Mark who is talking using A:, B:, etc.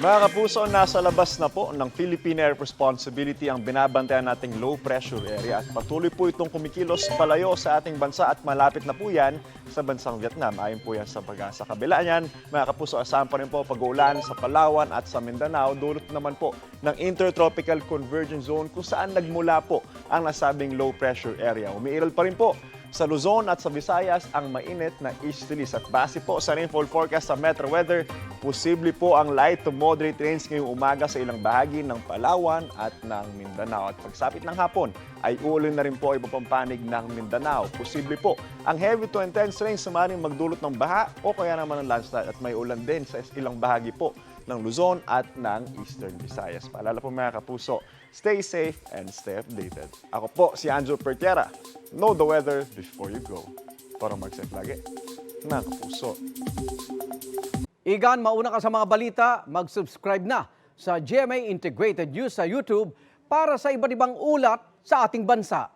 A: Mga kapuso, nasa labas na po ng Philippine Air Responsibility ang binabantayan nating low pressure area at patuloy po itong kumikilos palayo sa ating bansa at malapit na po yan sa bansang Vietnam. Ayon po yan sa Pag-asa. Kabila niyan, mga kapuso, asahan pa rin po pag-uulan sa Palawan at sa Mindanao, dulot naman po ng Intertropical Convergence Zone kung saan nagmula po ang nasabing low pressure area. Umiiral pa rin po sa Luzon at sa Visayas ang mainit na easterlies. At base po sa rainfall forecast sa Metro Weather, posible po ang light to moderate rains ngayong umaga sa ilang bahagi ng Palawan at ng Mindanao. At pagsapit ng hapon ay uulan na rin po iba pang panig ng Mindanao. Posible po ang heavy to intense rains sa maaaring magdulot ng baha o kaya naman ng landslide at may ulan din sa ilang bahagi po ng Luzon at ng Eastern Visayas. Paalala po mga kapuso, stay safe and stay updated. Ako po si Anjo Pertiera. Know the weather before you go. Para mag-safe lagi, mga kapuso.
B: Igan, mauna ka sa mga balita, mag-subscribe na sa GMA Integrated News sa YouTube para sa iba't ibang ulat sa ating bansa.